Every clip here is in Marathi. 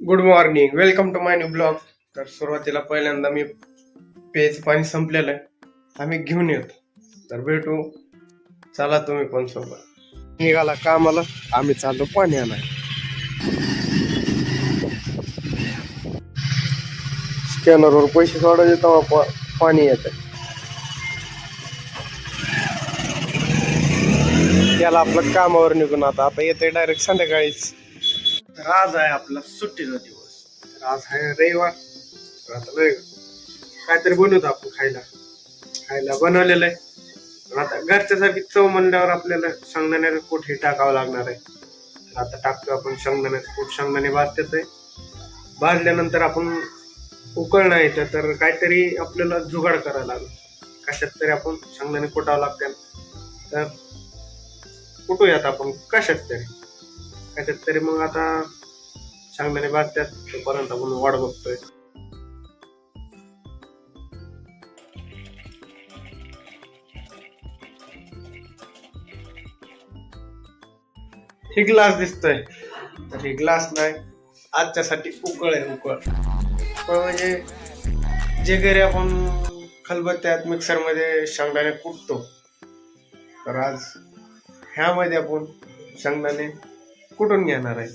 Good morning, welcome to my new blog. तर सुरुवातीला पहिल्यांदा मी प्यायचं पाणी संपलेलं आहे, आम्ही घेऊन येतो. तर भेटू, चला तुम्ही पण सोबत. निघाला कामाला, आम्ही चाललो पाणी आणाय. स्कॅनरवर पैसे सोडायचे तेव्हा पाणी येत. त्याला आपलं कामावर निघून आता येते डायरेक्ट संध्याकाळीच. तर आज आहे आपला सुट्टीचा दिवस. तर आज आहे रविवार. तर आता नाही काहीतरी बनवतो आपण खायला बनवलेलं आहे. पण आता घरच्या सारखी चव म्हणल्यावर आपल्याला शेंगदाण्याचं कूट हे टाकावं लागणार आहे. तर आता टाकतो आपण शेंगदाण्याचं कूट. शेंगदाणे भाजतेच आहे. भाजल्यानंतर आपण उकळणं येतं, तर काहीतरी आपल्याला जुगाड करायला लागेल. कशात तरी आपण शेंगदाणे कुटावं लागते. तर कुटूयात आपण कशात तरी मग आता शेंगदाणे भाजतात तोपर्यंत आपण वाट बघतोय. ही ग्लास दिसतोय, तर ही ग्लास नाही, आजच्यासाठी उकळ आहे. उकळ म्हणजे जे घरी आपण खलबत्त्यात मिक्सर मध्ये शेंगदाणे कुटतो, तर आज ह्यामध्ये आपण शेंगदाणे कुटून घेणार आहे.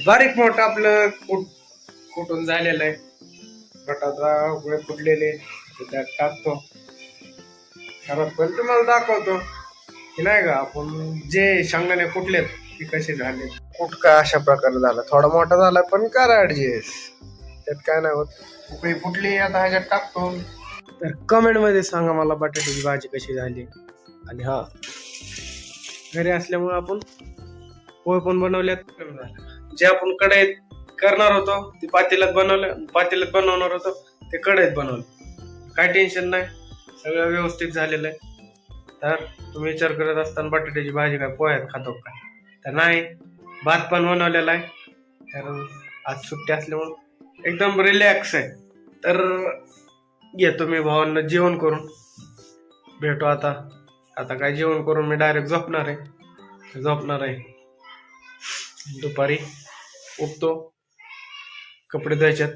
बारीक मोठं आपलं कुटून झालेलं आहे. बटाटा उकळे फुटलेले त्यात टाकतो. सर्वात पहिले तुम्हाला दाखवतो की नाही का आपण जे शेंगदाणे कुटलेत ते कसे झाले. कुटका अशा प्रकारे झाला, थोडा मोठा झाला पण करा ऍडजस्ट, त्यात काय नाही होत. उकळी फुटली, आता ह्याच्यात टाकतो. तर कमेंट मध्ये सांगा मला बटाट्याची भाजी कशी झाली. आणि हा, घरी असल्यामुळे आपण पोहे पण बनवल्यात. जे आपण कढईत करणार होतो ते पातेल्यात बनवणार होतो ते कढईत बनवलं. काय टेन्शन नाही, सगळं व्यवस्थित झालेलं आहे. तर तुम्ही विचार करत असताना बटाट्याची भाजी काय पोह्यात खातो का, तर नाही, भात पण बनवलेला आहे. कारण आज सुट्टी असल्यामुळे एकदम रिलॅक्स आहे. तर घेतो मी भावांना जेवण करून. भेटू आता काय जेवण करून मी डायरेक्ट झोपणार आहे. दुपारी उठतो, कपडे धुवायच्यात,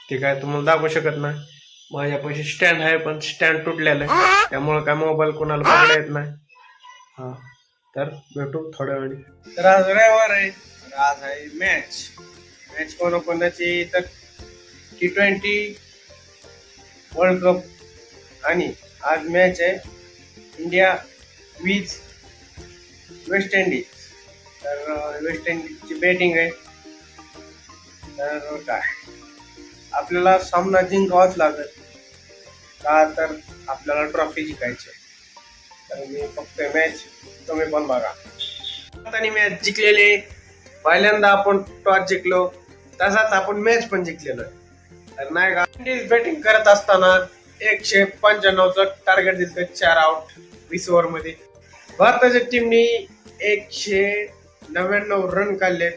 ते काय तुम्हाला दाखवू शकत नाही. माझ्यापाशी स्टँड आहे पण स्टँड तुटलेलं आहे, त्यामुळे काय मोबाईल कोणाला पकडता येत नाही. हा, तर भेटू थोड्या वेळी. तर आज रविवार आहे, आज आहे मॅच कोणाची, तर T20 वर्ल्ड कप. आणि आज मॅच आहे इंडिया विथ वेस्ट इंडिज. तर वेस्ट इंडिजची बॅटिंग आहे. तर काय आपल्याला सामना जिंकावाच लागेल का, तर आपल्याला ट्रॉफी जिंकायची. तर मी फक्त मॅच, तुम्ही पण बघा. आणि मॅच जिंकलेली, पहिल्यांदा आपण टॉस जिंकलो, तसाच आपण मॅच पण जिंकलेलो. तर नाही का, इंडियन बॅटिंग करत असताना 195चं टार्गेट दिलं, 4 आउट 20 ओव्हर मध्ये. भारताच्या टीमने 199 रन काढले,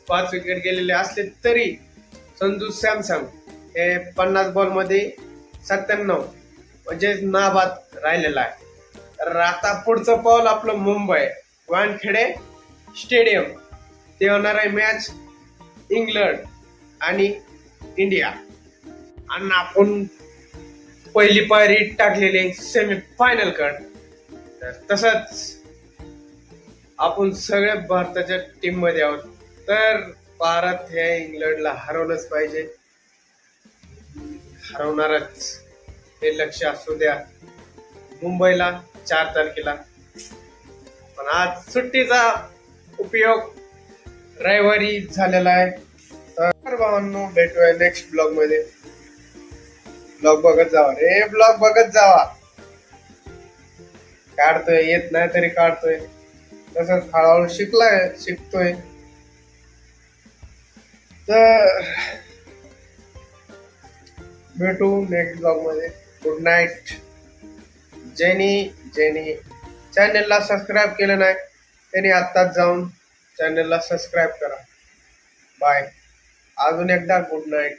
5 विकेट गेलेले असले तरी संजू सॅमसंग हे 50 बॉल मध्ये 97 म्हणजे नाबाद राहिलेला आहे. तर आता पुढचं पाऊल आपलं मुंबई वानखेडे स्टेडियम, ते होणार आहे मॅच इंग्लंड आणि इंडिया. आणि आपण पहिली पायरी टाकलेली सेमी फायनल कड. तर तसंच आपण सगळ्या भारताच्या टीम मध्ये आहोत. तर भारत हे इंग्लंडला हरवलंच पाहिजे, हरवणारच, हे लक्ष असू द्या. मुंबईला 4 तारखेला. पण आज सुट्टीचा उपयोग रविवारी झालेला आहे. तर भावांनो, भेटूया नेक्स्ट ब्लॉग मध्ये. ब्लॉग बघत जावा. काढतोय, येत नाही तरी काढतोय, तसंच हळूहळू शिकतोय. तर भेटू नेक्स्ट ब्लॉग मध्ये. Good night. ज्यांनी चॅनलला सबस्क्राईब केलं नाही त्यांनी आत्ताच जाऊन चॅनलला सबस्क्राईब करा. बाय. अजून एकदा गुड नाईट.